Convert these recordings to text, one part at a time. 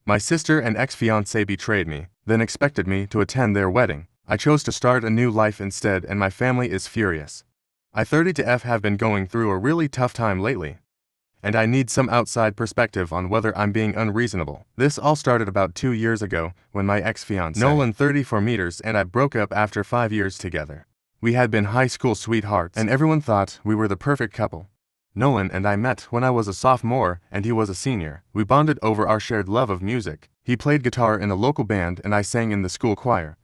My sister and ex-fiancé betrayed me, then expected me to attend their wedding. I chose to start a new life instead and my family is furious. I 30 to F have been going through a really tough time lately. And I need some outside perspective on whether I'm being unreasonable. This all started about 2 years ago when my ex-fiancé, Nolan 34 meters, and I broke up after 5 years together. We had been high school sweethearts and everyone thought we were the perfect couple. Nolan and I met when I was a sophomore and he was a senior. We bonded over our shared love of music. He played guitar in a local band and I sang in the school choir.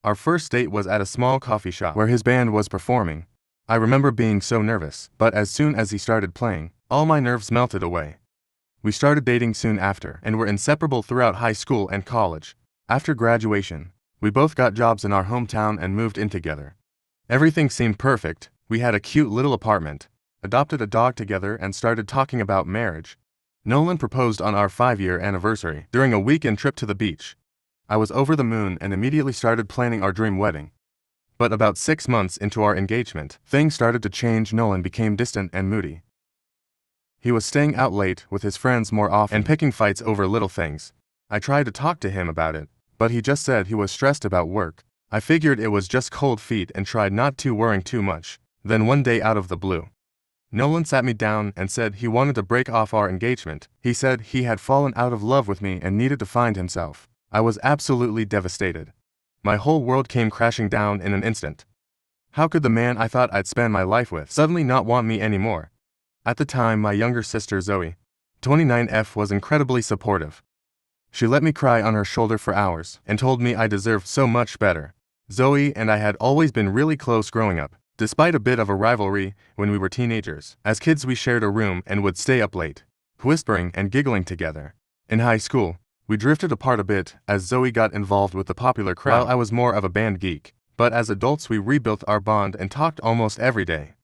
Our first date was at a small coffee shop where his band was performing. I remember being so nervous, but as soon as he started playing, all my nerves melted away. We started dating soon after and were inseparable throughout high school and college. After graduation, we both got jobs in our hometown and moved in together. Everything seemed perfect. We had a cute little apartment, adopted a dog together and started talking about marriage. Nolan proposed on our 5-year anniversary during a weekend trip to the beach. I was over the moon and immediately started planning our dream wedding. But about 6 months into our engagement, things started to change. Nolan became distant and moody. He was staying out late with his friends more often and picking fights over little things. I tried to talk to him about it, but he just said he was stressed about work. I figured it was just cold feet and tried not to worrying too much. Then one day out of the blue, Nolan sat me down and said he wanted to break off our engagement. He said he had fallen out of love with me and needed to find himself. I was absolutely devastated. My whole world came crashing down in an instant. How could the man I thought I'd spend my life with suddenly not want me anymore? At the time, my younger sister Zoe, 29F, was incredibly supportive. She let me cry on her shoulder for hours and told me I deserved so much better. Zoe and I had always been really close growing up, despite a bit of a rivalry when we were teenagers. As kids we shared a room and would stay up late, whispering and giggling together. In high school, we drifted apart a bit as Zoe got involved with the popular crowd while I was more of a band geek. But as adults we rebuilt our bond and talked almost every day.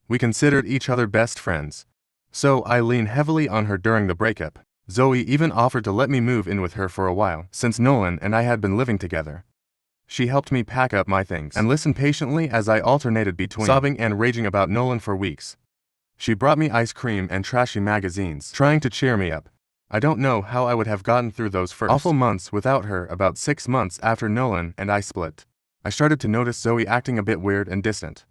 We considered each other best friends. So I leaned heavily on her during the breakup. Zoe even offered to let me move in with her for a while, since Nolan and I had been living together. She helped me pack up my things and listened patiently as I alternated between sobbing and raging about Nolan for weeks. She brought me ice cream and trashy magazines, trying to cheer me up. I don't know how I would have gotten through those first awful months without her. About 6 months after Nolan and I split, I started to notice Zoe acting a bit weird and distant.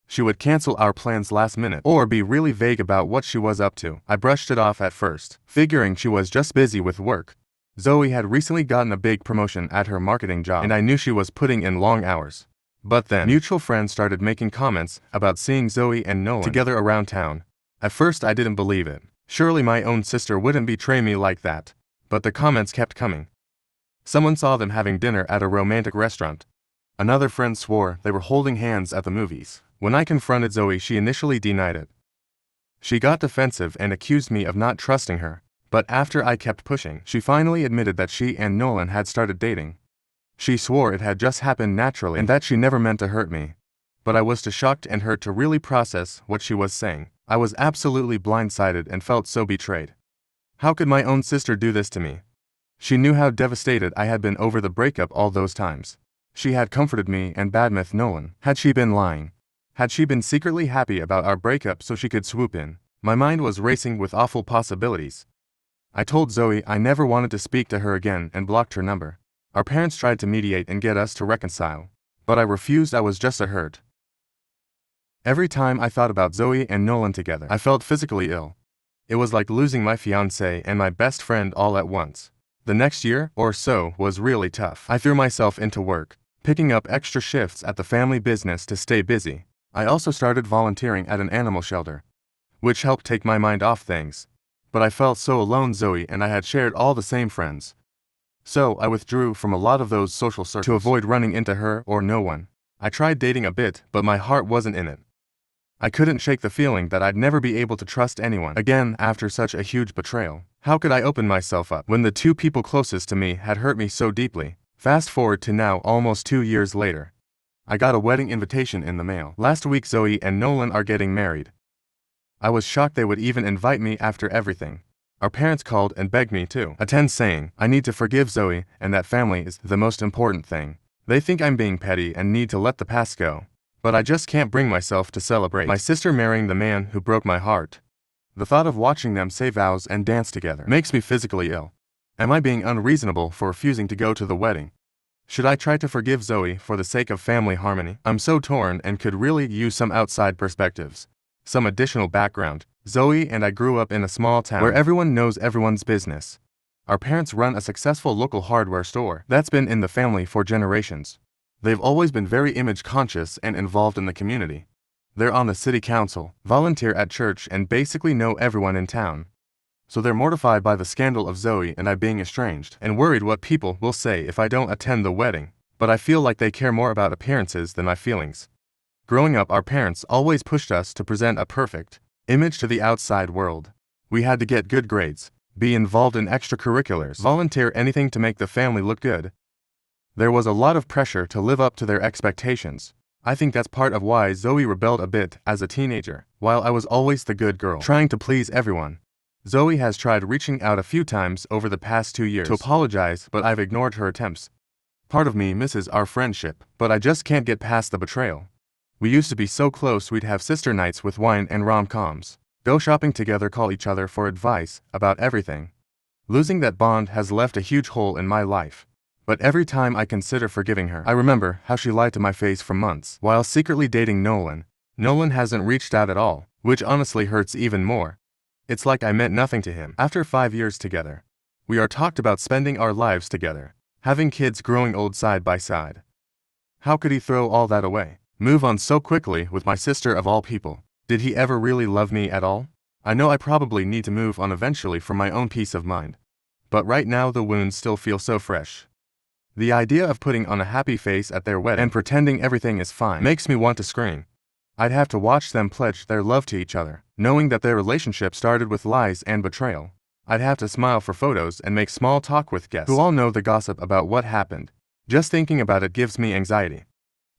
She would cancel our plans last minute or be really vague about what she was up to. I brushed it off at first, figuring she was just busy with work. Zoe had recently gotten a big promotion at her marketing job and I knew she was putting in long hours. But then, mutual friends started making comments about seeing Zoe and Nolan together around town. At first I didn't believe it. Surely my own sister wouldn't betray me like that. But the comments kept coming. Someone saw them having dinner at a romantic restaurant. Another friend swore they were holding hands at the movies. When I confronted Zoe, she initially denied it. She got defensive and accused me of not trusting her. But after I kept pushing, she finally admitted that she and Nolan had started dating. She swore it had just happened naturally and that she never meant to hurt me. But I was too shocked and hurt to really process what she was saying. I was absolutely blindsided and felt so betrayed. How could my own sister do this to me? She knew how devastated I had been over the breakup all those times. She had comforted me and badmouthed Nolan. Had she been lying? Had she been secretly happy about our breakup so she could swoop in? My mind was racing with awful possibilities. I told Zoe I never wanted to speak to her again and blocked her number. Our parents tried to mediate and get us to reconcile, but I refused. I was just so hurt. Every time I thought about Zoe and Nolan together, I felt physically ill. It was like losing my fiancé and my best friend all at once. The next year or so was really tough. I threw myself into work, picking up extra shifts at the family business to stay busy. I also started volunteering at an animal shelter, which helped take my mind off things. But I felt so alone. Zoe and I had shared all the same friends. So I withdrew from a lot of those social circles to avoid running into her or no one. I tried dating a bit, but my heart wasn't in it. I couldn't shake the feeling that I'd never be able to trust anyone again after such a huge betrayal. How could I open myself up when the two people closest to me had hurt me so deeply? Fast forward to now, almost 2 years later. I got a wedding invitation in the mail. Last week Zoe and Nolan are getting married. I was shocked they would even invite me after everything. Our parents called and begged me to attend, saying I need to forgive Zoe and that family is the most important thing. They think I'm being petty and need to let the past go. But I just can't bring myself to celebrate my sister marrying the man who broke my heart. The thought of watching them say vows and dance together makes me physically ill. Am I being unreasonable for refusing to go to the wedding? Should I try to forgive Zoe for the sake of family harmony? I'm so torn and could really use some outside perspectives. Some additional background. Zoe and I grew up in a small town where everyone knows everyone's business. Our parents run a successful local hardware store that's been in the family for generations. They've always been very image conscious and involved in the community. They're on the city council, volunteer at church, and basically know everyone in town. So they're mortified by the scandal of Zoe and I being estranged, and worried what people will say if I don't attend the wedding, but I feel like they care more about appearances than my feelings. Growing up, our parents always pushed us to present a perfect image to the outside world. We had to get good grades, be involved in extracurriculars, volunteer anything to make the family look good. There was a lot of pressure to live up to their expectations. I think that's part of why Zoe rebelled a bit as a teenager, while I was always the good girl, trying to please everyone. Zoe has tried reaching out a few times over the past 2 years to apologize, but I've ignored her attempts. Part of me misses our friendship, but I just can't get past the betrayal. We used to be so close we'd have sister nights with wine and rom-coms, go shopping together, call each other for advice about everything. Losing that bond has left a huge hole in my life. But every time I consider forgiving her, I remember how she lied to my face for months while secretly dating Nolan. Nolan hasn't reached out at all, which honestly hurts even more. It's like I meant nothing to him. After 5 years together, we are talked about spending our lives together, having kids, growing old side by side. How could he throw all that away? Move on so quickly with my sister of all people? Did he ever really love me at all? I know I probably need to move on eventually for my own peace of mind. But right now the wounds still feel so fresh. The idea of putting on a happy face at their wedding and pretending everything is fine makes me want to scream. I'd have to watch them pledge their love to each other, knowing that their relationship started with lies and betrayal. I'd have to smile for photos and make small talk with guests who all know the gossip about what happened. Just thinking about it gives me anxiety.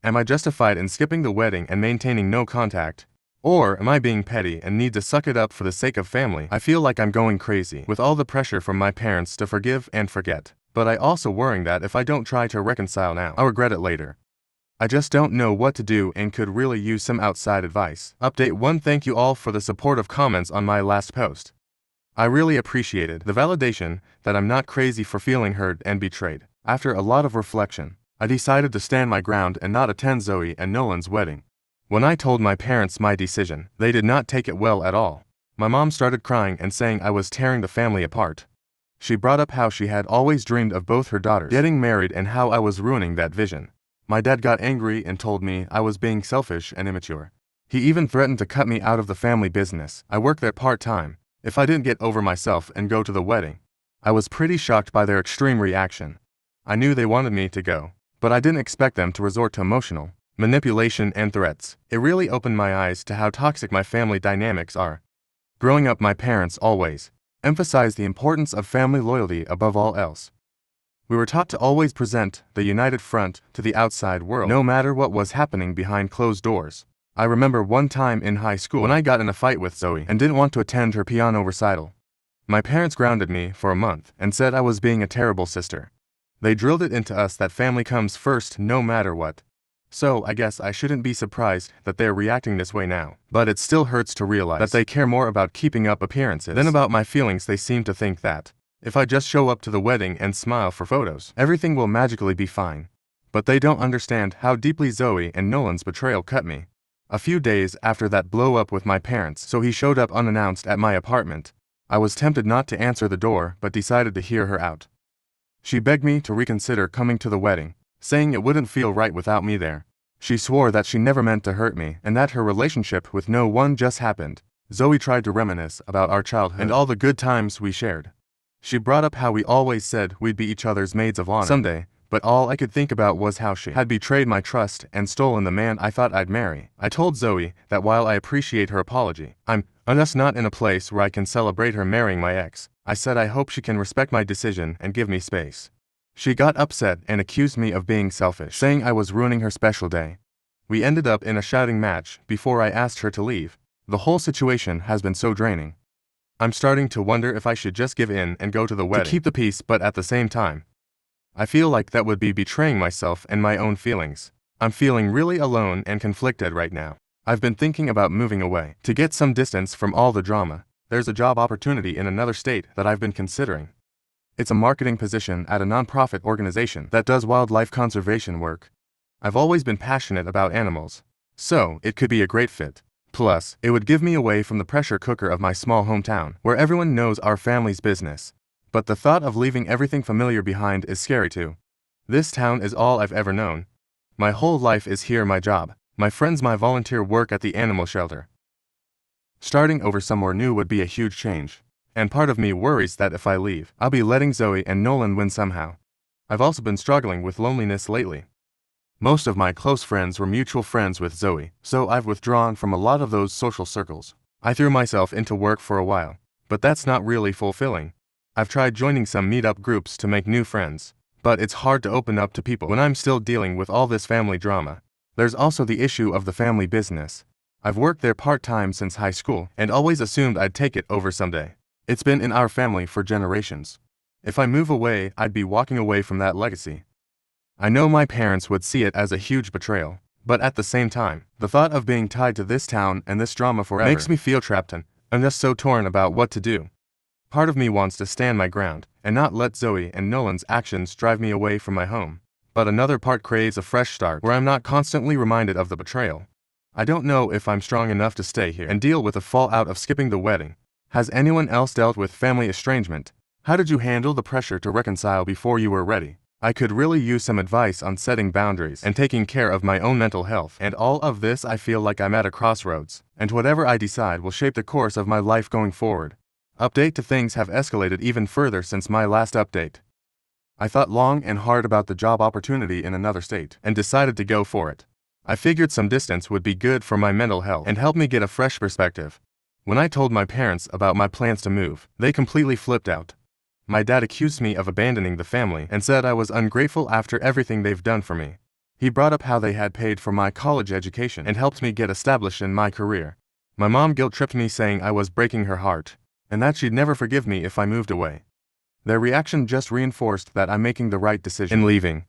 Am I justified in skipping the wedding and maintaining no contact? Or am I being petty and need to suck it up for the sake of family? I feel like I'm going crazy with all the pressure from my parents to forgive and forget, but I also worrying that if I don't try to reconcile now, I'll regret it later. I just don't know what to do and could really use some outside advice. Update 1: Thank you all for the supportive comments on my last post. I really appreciated the validation that I'm not crazy for feeling hurt and betrayed. After a lot of reflection, I decided to stand my ground and not attend Zoe and Nolan's wedding. When I told my parents my decision, they did not take it well at all. My mom started crying and saying I was tearing the family apart. She brought up how she had always dreamed of both her daughters getting married and how I was ruining that vision. My dad got angry and told me I was being selfish and immature. He even threatened to cut me out of the family business. I worked there part-time if I didn't get over myself and go to the wedding. I was pretty shocked by their extreme reaction. I knew they wanted me to go, but I didn't expect them to resort to emotional manipulation and threats. It really opened my eyes to how toxic my family dynamics are. Growing up, my parents always emphasized the importance of family loyalty above all else. We were taught to always present the united front to the outside world, no matter what was happening behind closed doors. I remember one time in high school when I got in a fight with Zoe and didn't want to attend her piano recital. My parents grounded me for a month and said I was being a terrible sister. They drilled it into us that family comes first no matter what. So I guess I shouldn't be surprised that they're reacting this way now. But it still hurts to realize that they care more about keeping up appearances than about my feelings. They seem to think that if I just show up to the wedding and smile for photos, everything will magically be fine. But they don't understand how deeply Zoe and Nolan's betrayal cut me. A few days after that blow up with my parents, so he showed up unannounced at my apartment. I was tempted not to answer the door, but decided to hear her out. She begged me to reconsider coming to the wedding, saying it wouldn't feel right without me there. She swore that she never meant to hurt me and that her relationship with no one just happened. Zoe tried to reminisce about our childhood and all the good times we shared. She brought up how we always said we'd be each other's maids of honor someday, but all I could think about was how she had betrayed my trust and stolen the man I thought I'd marry. I told Zoe that while I appreciate her apology, I'm just not in a place where I can celebrate her marrying my ex. I said I hope she can respect my decision and give me space. She got upset and accused me of being selfish, saying I was ruining her special day. We ended up in a shouting match before I asked her to leave. The whole situation has been so draining. I'm starting to wonder if I should just give in and go to the wedding to keep the peace, but at the same time, I feel like that would be betraying myself and my own feelings. I'm feeling really alone and conflicted right now. I've been thinking about moving away to get some distance from all the drama. There's a job opportunity in another state that I've been considering. It's a marketing position at a nonprofit organization that does wildlife conservation work. I've always been passionate about animals, so it could be a great fit. Plus, it would give me away from the pressure cooker of my small hometown, where everyone knows our family's business. But the thought of leaving everything familiar behind is scary too. This town is all I've ever known. My whole life is here, my job, my friends, my volunteer work at the animal shelter. Starting over somewhere new would be a huge change, and part of me worries that if I leave, I'll be letting Zoe and Nolan win somehow. I've also been struggling with loneliness lately. Most of my close friends were mutual friends with Zoe, so I've withdrawn from a lot of those social circles. I threw myself into work for a while, but that's not really fulfilling. I've tried joining some meetup groups to make new friends, but it's hard to open up to people when I'm still dealing with all this family drama. There's also the issue of the family business. I've worked there part-time since high school and always assumed I'd take it over someday. It's been in our family for generations. If I move away, I'd be walking away from that legacy. I know my parents would see it as a huge betrayal, but at the same time, the thought of being tied to this town and this drama forever makes me feel trapped, and I'm just so torn about what to do. Part of me wants to stand my ground and not let Zoe and Nolan's actions drive me away from my home, but another part craves a fresh start where I'm not constantly reminded of the betrayal. I don't know if I'm strong enough to stay here and deal with the fallout of skipping the wedding. Has anyone else dealt with family estrangement? How did you handle the pressure to reconcile before you were ready? I could really use some advice on setting boundaries and taking care of my own mental health. And all of this, I feel like I'm at a crossroads, and whatever I decide will shape the course of my life going forward. Update to things have escalated even further since my last update. I thought long and hard about the job opportunity in another state and decided to go for it. I figured some distance would be good for my mental health and help me get a fresh perspective. When I told my parents about my plans to move, they completely flipped out. My dad accused me of abandoning the family and said I was ungrateful after everything they've done for me. He brought up how they had paid for my college education and helped me get established in my career. My mom guilt-tripped me, saying I was breaking her heart, and that she'd never forgive me if I moved away. Their reaction just reinforced that I'm making the right decision in leaving.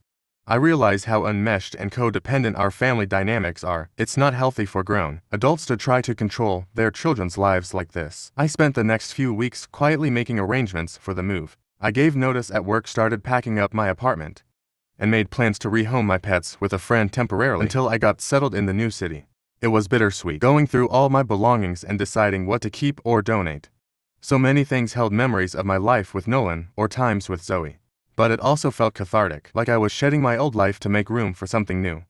I realize how unmeshed and codependent our family dynamics are. It's not healthy for grown adults to try to control their children's lives like this. I spent the next few weeks quietly making arrangements for the move. I gave notice at work, started packing up my apartment, and made plans to rehome my pets with a friend temporarily until I got settled in the new city. It was bittersweet, going through all my belongings and deciding what to keep or donate. So many things held memories of my life with Nolan or times with Zoe. But it also felt cathartic, like I was shedding my old life to make room for something new.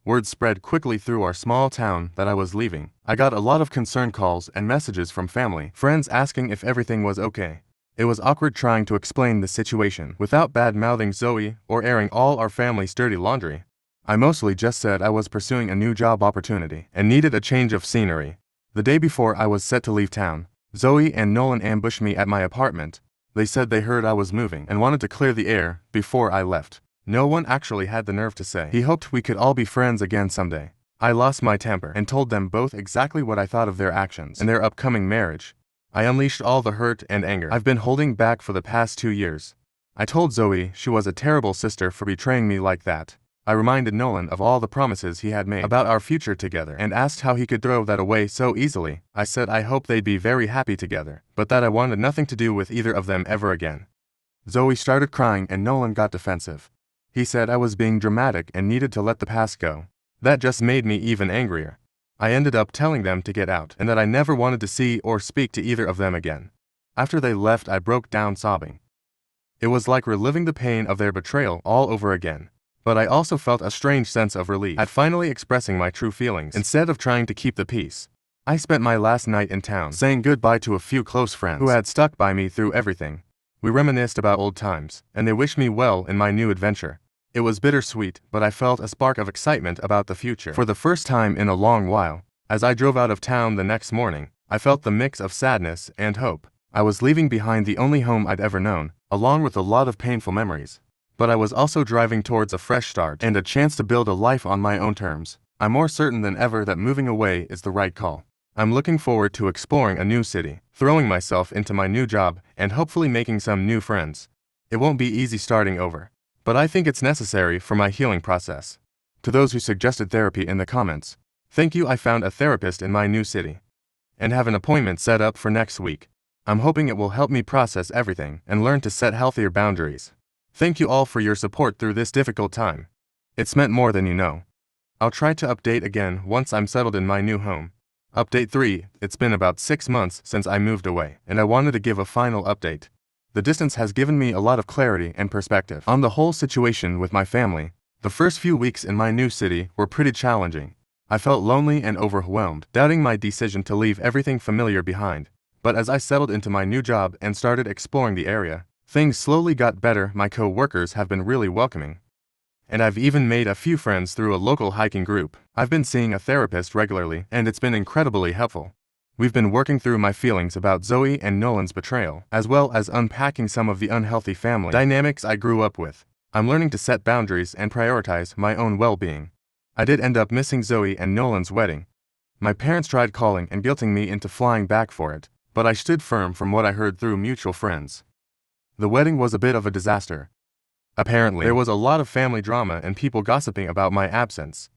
Word spread quickly through our small town that I was leaving. I got a lot of concerned calls and messages from family, friends asking if everything was okay. It was awkward trying to explain the situation without bad-mouthing Zoe or airing all our family's dirty laundry. I mostly just said I was pursuing a new job opportunity and needed a change of scenery. The day before I was set to leave town, Zoe and Nolan ambushed me at my apartment. They said they heard I was moving and wanted to clear the air before I left. No one actually had the nerve to say he hoped we could all be friends again someday. I lost my temper and told them both exactly what I thought of their actions and their upcoming marriage. I unleashed all the hurt and anger I've been holding back for the past 2 years. I told Zoe she was a terrible sister for betraying me like that. I reminded Nolan of all the promises he had made about our future together and asked how he could throw that away so easily. I said I hoped they'd be very happy together, but that I wanted nothing to do with either of them ever again. Zoe started crying and Nolan got defensive. He said I was being dramatic and needed to let the past go. That just made me even angrier. I ended up telling them to get out and that I never wanted to see or speak to either of them again. After they left, I broke down sobbing. It was like reliving the pain of their betrayal all over again. But I also felt a strange sense of relief at finally expressing my true feelings instead of trying to keep the peace. I spent my last night in town saying goodbye to a few close friends who had stuck by me through everything. We reminisced about old times, and they wished me well in my new adventure. It was bittersweet, but I felt a spark of excitement about the future for the first time in a long while. As I drove out of town the next morning, I felt the mix of sadness and hope. I was leaving behind the only home I'd ever known, along with a lot of painful memories. But I was also driving towards a fresh start and a chance to build a life on my own terms. I'm more certain than ever that moving away is the right call. I'm looking forward to exploring a new city, throwing myself into my new job, and hopefully making some new friends. It won't be easy starting over, but I think it's necessary for my healing process. To those who suggested therapy in the comments, thank you. I found a therapist in my new city and have an appointment set up for next week. I'm hoping it will help me process everything and learn to set healthier boundaries. Thank you all for your support through this difficult time. It's meant more than you know. I'll try to update again once I'm settled in my new home. Update 3. It's been about 6 months since I moved away, and I wanted to give a final update. The distance has given me a lot of clarity and perspective on the whole situation with my family. The first few weeks in my new city were pretty challenging. I felt lonely and overwhelmed, doubting my decision to leave everything familiar behind. But as I settled into my new job and started exploring the area, things slowly got better. My co-workers have been really welcoming. And I've even made a few friends through a local hiking group. I've been seeing a therapist regularly, and it's been incredibly helpful. We've been working through my feelings about Zoe and Nolan's betrayal, as well as unpacking some of the unhealthy family dynamics I grew up with. I'm learning to set boundaries and prioritize my own well-being. I did end up missing Zoe and Nolan's wedding. My parents tried calling and guilting me into flying back for it, but I stood firm from what I heard through mutual friends. The wedding was a bit of a disaster. Apparently, there was a lot of family drama and people gossiping about my absence.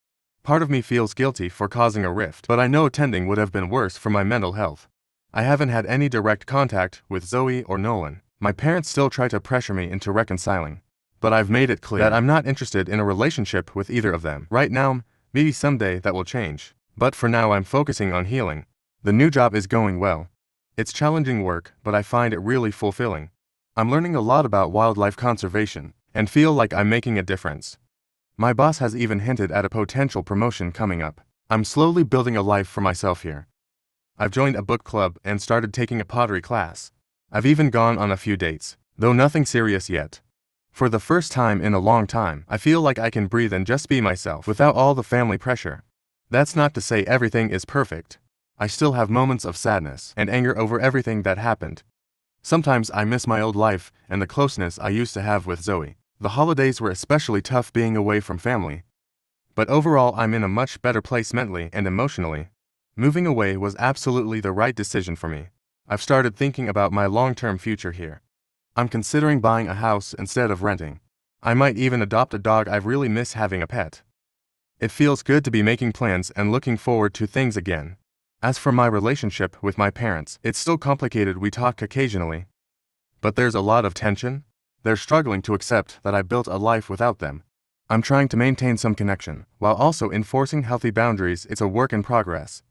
Part of me feels guilty for causing a rift, but I know attending would have been worse for my mental health. I haven't had any direct contact with Zoe or Nolan. My parents still try to pressure me into reconciling, but I've made it clear that I'm not interested in a relationship with either of them right now. Maybe someday that will change, but for now I'm focusing on healing. The new job is going well. It's challenging work, but I find it really fulfilling. I'm learning a lot about wildlife conservation and feel like I'm making a difference. My boss has even hinted at a potential promotion coming up. I'm slowly building a life for myself here. I've joined a book club and started taking a pottery class. I've even gone on a few dates, though nothing serious yet. For the first time in a long time, I feel like I can breathe and just be myself without all the family pressure. That's not to say everything is perfect. I still have moments of sadness and anger over everything that happened. Sometimes I miss my old life and the closeness I used to have with Zoe. The holidays were especially tough being away from family. But overall, I'm in a much better place mentally and emotionally. Moving away was absolutely the right decision for me. I've started thinking about my long-term future here. I'm considering buying a house instead of renting. I might even adopt a dog. I really miss having a pet. It feels good to be making plans and looking forward to things again. As for my relationship with my parents, it's still complicated. We talk occasionally, but there's a lot of tension. They're struggling to accept that I built a life without them. I'm trying to maintain some connection, while also enforcing healthy boundaries. It's a work in progress.